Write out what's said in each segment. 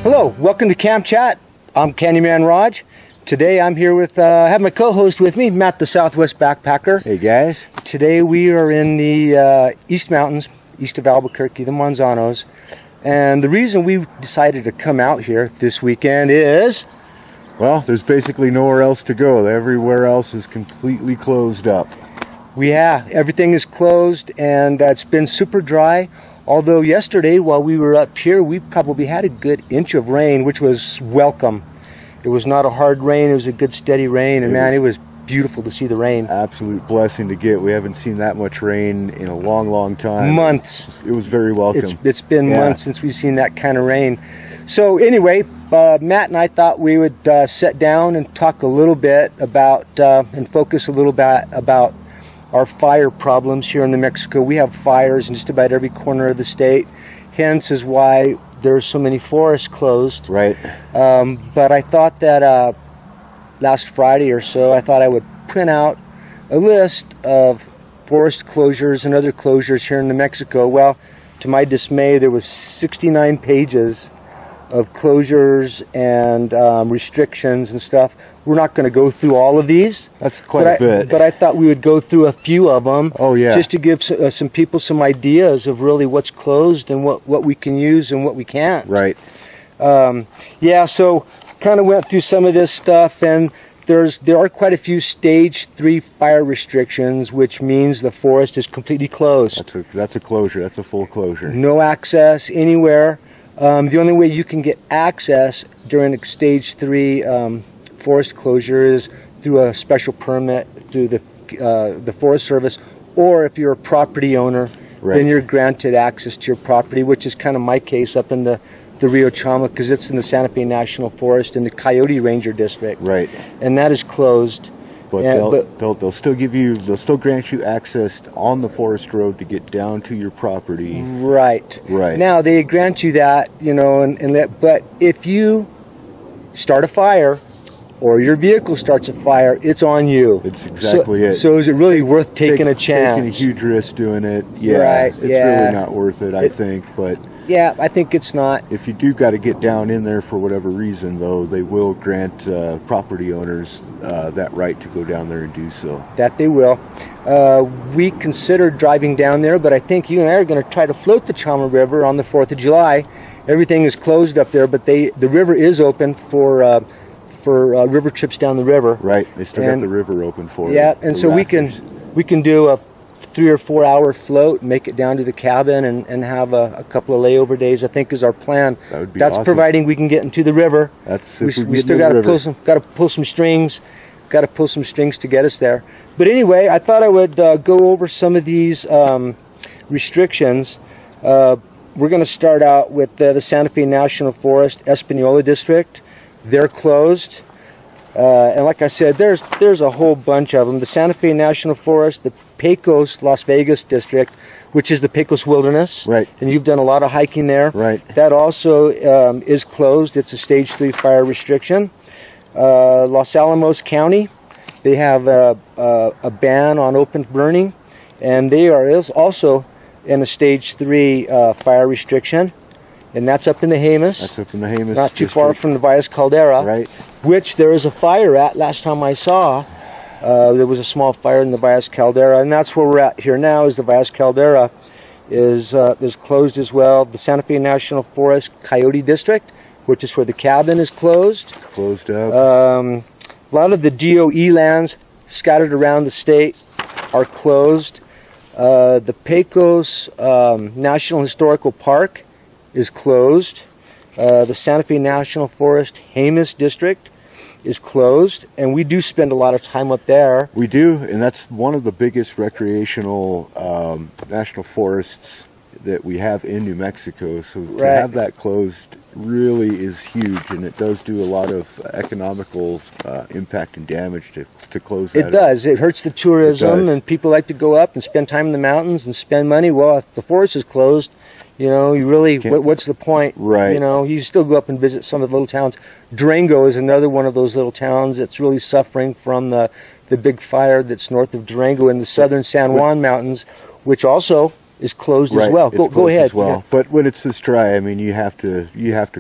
Hello, welcome to Camp Chat. I'm Knynman Raj. Today I'm here with, I have my co-host with me, Matt the Southwest Backpacker. Hey guys. Today we are in the East Mountains, east of Albuquerque, the Manzanos. And the reason we decided to come out here this weekend is... well, there's basically nowhere else to go. Everywhere else is completely closed up. Everything is closed, and it's been super dry. Although yesterday, while we were up here, we probably had a good inch of rain, which was welcome. It was not a hard rain, it was a good steady rain, and man, it was beautiful to see the rain. Absolute blessing to get. We haven't seen that much rain in a long, long time. Months. It was very welcome. It's been months since we've seen that kind of rain. So anyway, Matt and I thought we would sit down and talk a little bit about, and focus a little bit about our fire problems here in New Mexico. We have fires in just about every corner of the state, hence is why there's so many forests closed. Right. But I thought that last Friday or so, I thought I would print out a list of forest closures and other closures here in New Mexico. Well, to my dismay, there was 69 pages of closures and restrictions and stuff. We're not going to go through all of these. That's quite a bit. But I thought we would go through a few of them. Oh, yeah. Just to give some people some ideas of really what's closed and what we can use and what we can't. Right. So kind of went through some of this stuff, and there are quite a few stage 3 fire restrictions, which means the forest is completely closed. That's a closure. That's a full closure. No access anywhere. The only way you can get access during a stage 3 forest closure is through a special permit through the Forest Service, or if you're a property owner, then you're granted access to your property, which is kind of my case up in the Rio Chama, because it's in the Santa Fe National Forest in the Coyote Ranger District. Right. And that is closed. But they'll still grant you access on the forest road to get down to your property. Right. Right. Now they grant you that, but if you start a fire or your vehicle starts a fire, it's on you. It's exactly it. So is it really worth taking a chance? Taking a huge risk doing it. Yeah. Right. It's really not worth it, I think, but yeah, I think it's not. If you do got to get down in there for whatever reason, though, they will grant property owners that right to go down there and do so. That they will. We considered driving down there, but I think you and I are going to try to float the Chama River on the 4th of July. Everything is closed up there, but the river is open for river trips down the river. Right. They still got the river open for and so rafters. we can do a 3 or 4 hour float, make it down to the cabin, and have a couple of layover days, I think is our plan. That would be That's awesome. Providing we can get into the river. We still got to pull some strings to get us there. But anyway, I thought I would go over some of these restrictions. We're going to start out with the Santa Fe National Forest Espanola District. They're closed. And like I said, there's a whole bunch of them. The Santa Fe National Forest, the Pecos Las Vegas District, which is the Pecos Wilderness. Right. And you've done a lot of hiking there. Right. That also is closed. It's a stage 3 fire restriction. Los Alamos County, they have a ban on open burning, and they are also in a stage 3 fire restriction. And that's up in the Jemez. That's up in the Jemez. Not too far from the Valles Caldera. Right. Which there is a fire at. Last time I saw, there was a small fire in the Valles Caldera, and that's where we're at here now. Is the Valles Caldera is closed as well. The Santa Fe National Forest Coyote District, which is where the cabin is closed. It's closed up. A lot of the DOE lands scattered around the state are closed. The Pecos National Historical Park is closed. The Santa Fe National Forest Jemez District is closed, and we do spend a lot of time up there. We do, and that's one of the biggest recreational national forests that we have in New Mexico. So to have that closed really is huge, and it does do a lot of economical impact and damage to close that. It does. It hurts the tourism, and people like to go up and spend time in the mountains and spend money. Well, if the forest is closed, you really, what's the point? Right. You still go up and visit some of the little towns. Durango is another one of those little towns that's really suffering from the big fire that's north of Durango in the southern San Juan Mountains, which also is closed as well. Go ahead. As well. Yeah. But when it's this dry, I mean, you have to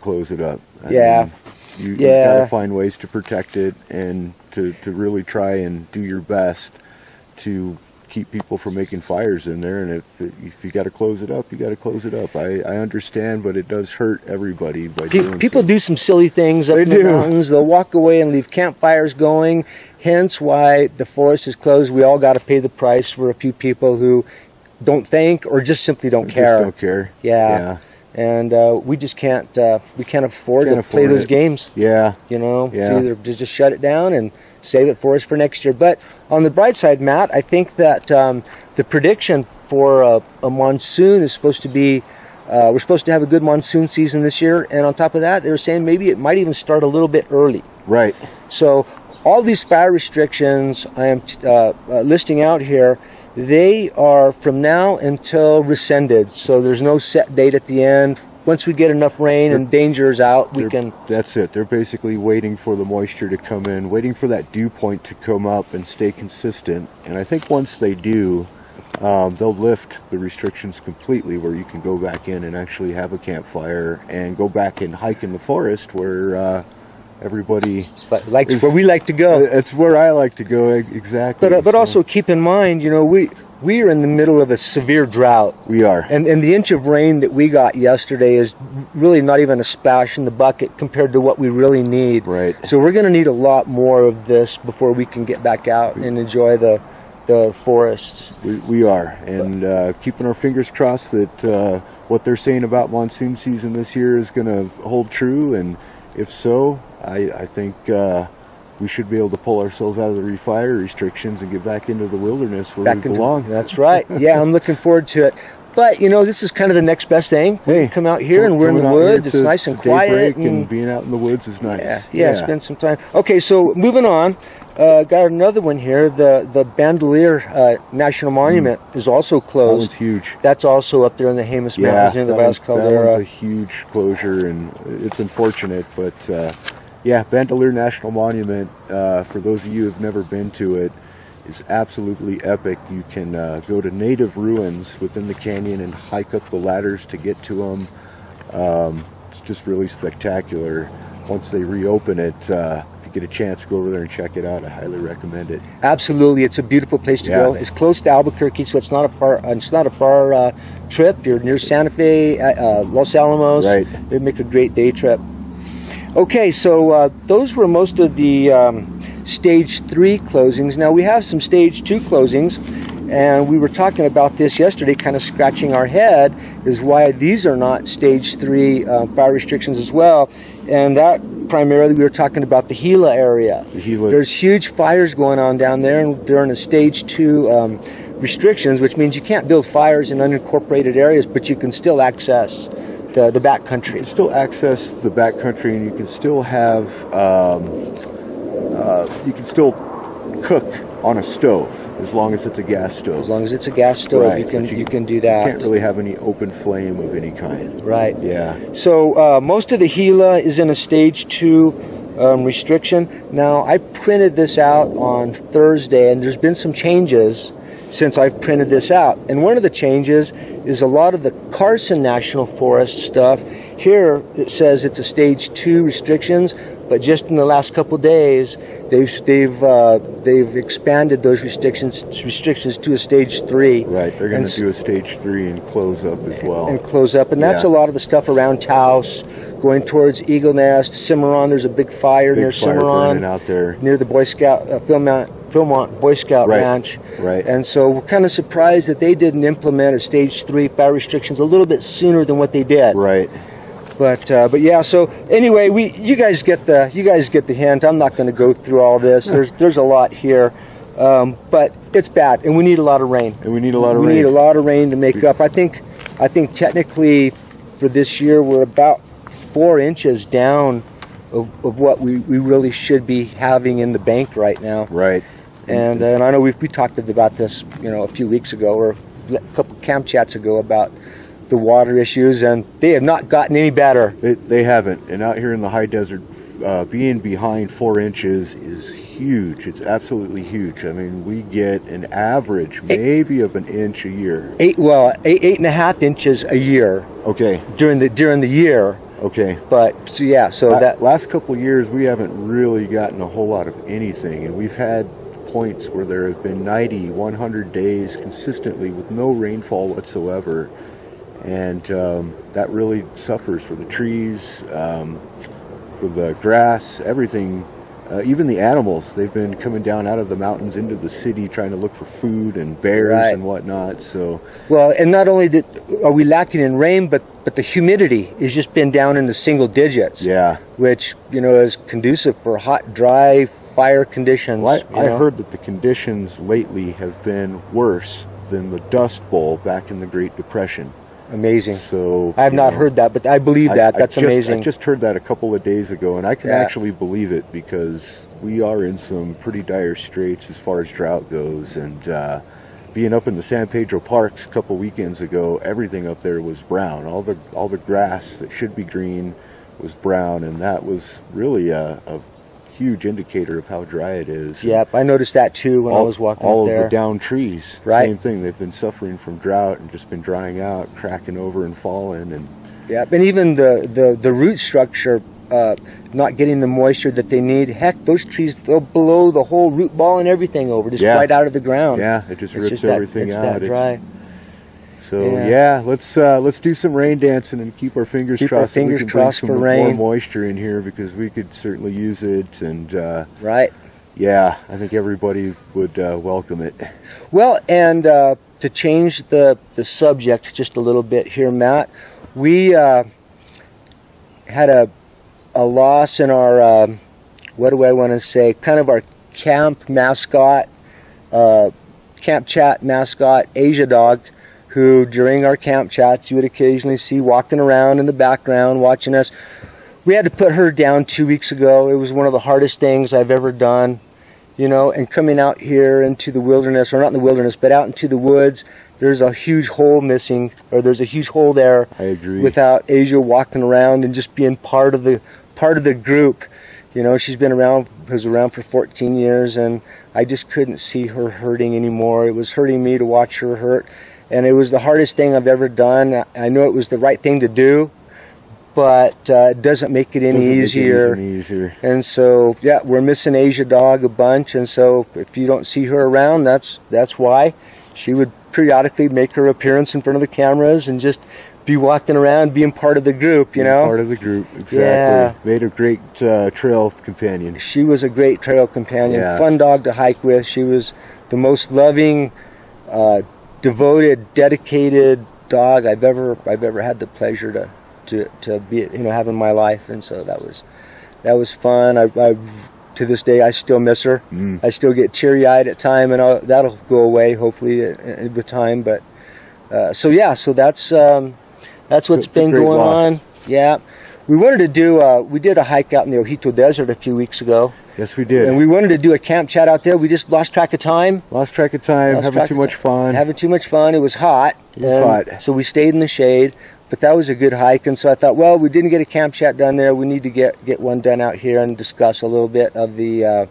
close it up. Yeah. You got to find ways to protect it and to really try and do your best to keep people from making fires in there. And if you got to close it up, you got to close it up. I understand, but it does hurt everybody by doing people so. do some silly things up in the mountains. They'll walk away and leave campfires going, hence why the forest is closed. We all got to pay the price for a few people who don't think or just simply don't care. Just don't care. Yeah. And we just can't afford to play those games. Yeah. You know, it's either just shut it down and save it for us for next year. But on the bright side, Matt, I think that the prediction for a monsoon is supposed to be, we're supposed to have a good monsoon season this year. And on top of that, they were saying maybe it might even start a little bit early. Right. So all these fire restrictions I am listing out here, they are from now until rescinded. So there's no set date at the end. Once we get enough rain and danger is out, we can... That's it. They're basically waiting for the moisture to come in, waiting for that dew point to come up and stay consistent. And I think once they do, they'll lift the restrictions completely, where you can go back in and actually have a campfire and go back and hike in the forest where everybody likes where we like to go. It's where I like to go, exactly. But also keep in mind, you know, we are in the middle of a severe drought. We are. And the inch of rain that we got yesterday is really not even a splash in the bucket compared to what we really need. Right. So we're going to need a lot more of this before we can get back out and enjoy the forests. We are. And keeping our fingers crossed that what they're saying about monsoon season this year is going to hold true. And if so, I think we should be able to pull ourselves out of the fire restrictions and get back into the wilderness where we belong. That's right. Yeah, I'm looking forward to it. But, you know, this is kind of the next best thing. Hey, we come out here and we're in the woods. It's nice and quiet. And being out in the woods is nice. Yeah, spend some time. Okay, so moving on. Got another one here. The Bandelier National Monument is also closed. That one's huge. That's also up there in the Jemez Mountains near the Valles Caldera. That one's a huge closure, and it's unfortunate. But, Bandelier National Monument, for those of you who have never been to it, is absolutely epic. You can go to native ruins within the canyon and hike up the ladders to get to them. It's just really spectacular. Once they reopen it, if you get a chance, go over there and check it out. I highly recommend it. Absolutely, it's a beautiful place to go. It's close to Albuquerque, so it's not a far trip. You're near Santa Fe, Los Alamos. Right. It'd make a great day trip. Okay, so those were most of the Stage 3 closings. Now we have some Stage 2 closings, and we were talking about this yesterday, kind of scratching our head, is why these are not Stage 3 fire restrictions as well. And that primarily we were talking about the Gila area. There's huge fires going on down there, and they're in a Stage 2 restrictions, which means you can't build fires in unincorporated areas, but you can still access the backcountry. You can still access the backcountry, and you can still have, you can still cook on a stove, as long as it's a gas stove. As long as it's a gas stove, right. you can do that. You can't really have any open flame of any kind. Right. Yeah. So most of the Gila is in a Stage 2 restriction. Now, I printed this out on Thursday, and there's been some changes since I've printed this out. And one of the changes is a lot of the Carson National Forest stuff. Here it says it's a Stage 2 restrictions, but just in the last couple of days, they've expanded those restrictions to a Stage 3. Right, they're going to do a Stage 3 and close up as well. And that's a lot of the stuff around Taos, going towards Eagle Nest, Cimarron. There's a big fire near Cimarron, out there near the Boy Scout Philmont Boy Scout Ranch. Right. And so we're kind of surprised that they didn't implement a Stage 3 fire restrictions a little bit sooner than what they did. Right. But yeah. So anyway, you guys get the hint. I'm not going to go through all this. There's a lot here, but it's bad, and we need a lot of rain. We need a lot of rain to make up. I think technically for this year we're about 4 inches down of what we really should be having in the bank right now. Right. And I know we talked about this, a few weeks ago or a couple camp chats ago about the water issues, and they have not gotten any better. They haven't. And out here in the high desert, being behind 4 inches is huge. It's absolutely huge. I mean, we get an average maybe of an inch a year. 8.5 inches a year. Okay. During the year. Okay. But so yeah, so that last couple of years we haven't really gotten a whole lot of anything, and we've had points where there have been 90, 100 days consistently with no rainfall whatsoever, and that really suffers for the trees, for the grass, everything. Even the animals, they've been coming down out of the mountains into the city trying to look for food and bears and whatnot. So well, and not only are we lacking in rain, but the humidity has just been down in the single digits. Yeah, which is conducive for hot, dry, fire conditions. Well, I heard that the conditions lately have been worse than the Dust Bowl back in the Great Depression. Amazing. So I have not heard that, but I believe that. That's amazing. I just heard that a couple of days ago, and I can actually believe it because we are in some pretty dire straits as far as drought goes. And being up in the San Pedro Parks a couple weekends ago, everything up there was brown. All the grass that should be green was brown, and that was really a huge indicator of how dry it is. Yep, I noticed that too when I was walking all up there. All of the down trees, right. Same thing. They've been suffering from drought and just been drying out, cracking over and falling. And yep, and even the root structure not getting the moisture that they need. Heck, those trees, they'll blow the whole root ball and everything over, just right out of the ground. Yeah, it just rips everything out. It's that dry. So let's do some rain dancing and keep our fingers crossed. Keep our fingers crossed for rain. More moisture in here because we could certainly use it. And right. Yeah, I think everybody would welcome it. Well, and to change the subject just a little bit here, Matt, we had a loss in our what do I want to say? Kind of our camp mascot, camp chat mascot, Asia Dog, who during our camp chats you would occasionally see walking around in the background watching us. We had to put her down 2 weeks ago. It was one of the hardest things I've ever done, and coming out here into the wilderness, or not in the wilderness, but out into the woods, there's a huge hole missing, or there's a huge hole there. I agree. Without Asia walking around and just being part of the group. She's was around for 14 years, and I just couldn't see her hurting anymore. It was hurting me to watch her hurt. And it was the hardest thing I've ever done. I know it was the right thing to do, but it doesn't make it any easier. And so, we're missing Asia Dog a bunch. And so, if you don't see her around, that's why. She would periodically make her appearance in front of the cameras and just be walking around, being part of the group. Part of the group, exactly. Yeah. Made a great trail companion. She was a great trail companion. Yeah. Fun dog to hike with. She was the most loving, devoted, dedicated dog I've ever had the pleasure to be have in my life, and so that was fun. I to this day I still miss her. I still get teary-eyed at time, and that'll go away hopefully with time. But so that's what's been going on. Yeah. We wanted to do, we did a hike out in the Ojito Desert a few weeks ago. Yes, we did. And we wanted to do a camp chat out there. We just lost track of time. Having too much fun. It was hot. So we stayed in the shade, but that was a good hike. And so I thought, well, we didn't get a camp chat done there. We need to get one done out here and discuss a little bit of the,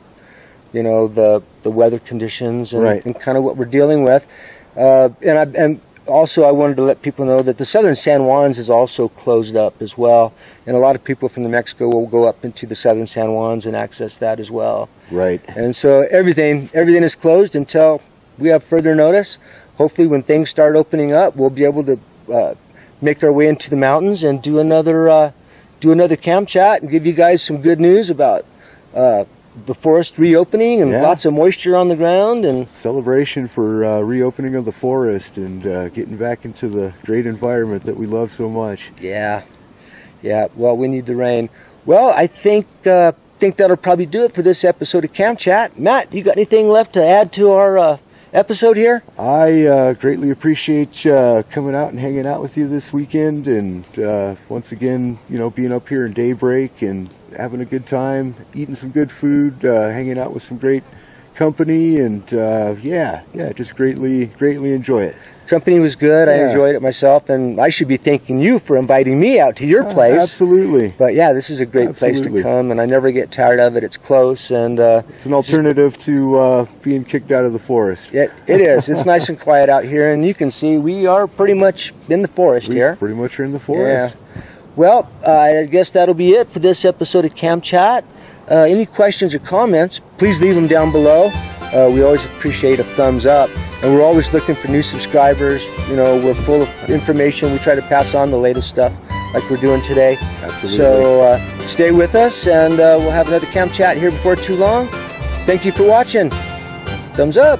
the weather conditions and kind of what we're dealing with. And also, I wanted to let people know that the southern San Juans is also closed up as well, and a lot of people from New Mexico will go up into the southern San Juans and access that as well. Right. And so everything is closed until we have further notice. Hopefully, when things start opening up, we'll be able to make our way into the mountains and do another camp chat and give you guys some good news about the forest reopening and lots of moisture on the ground and celebration for reopening of the forest and getting back into the great environment that we love so much. Yeah. Well, we need the rain. Well, I think that'll probably do it for this episode of Camp Chat. Matt, you got anything left to add to our episode here? I greatly appreciate coming out and hanging out with you this weekend, and once again, being up here in Daybreak and having a good time, eating some good food, hanging out with some great company, and just greatly enjoy it. Company was good. I enjoyed it myself, and I should be thanking you for inviting me out to your place. Absolutely. But this is a great place to come, and I never get tired of it. It's close, and it's an alternative to being kicked out of the forest. It is. It's nice and quiet out here, and you can see we are pretty much in the forest here. Pretty much are in the forest. Yeah. Well, I guess that'll be it for this episode of Cam Chat. Any questions or comments, please leave them down below. We always appreciate a thumbs up, and we're always looking for new subscribers. You know, we're full of information. We try to pass on the latest stuff like we're doing today. Absolutely. So stay with us, and we'll have another Cam Chat here before too long. Thank you for watching. Thumbs up.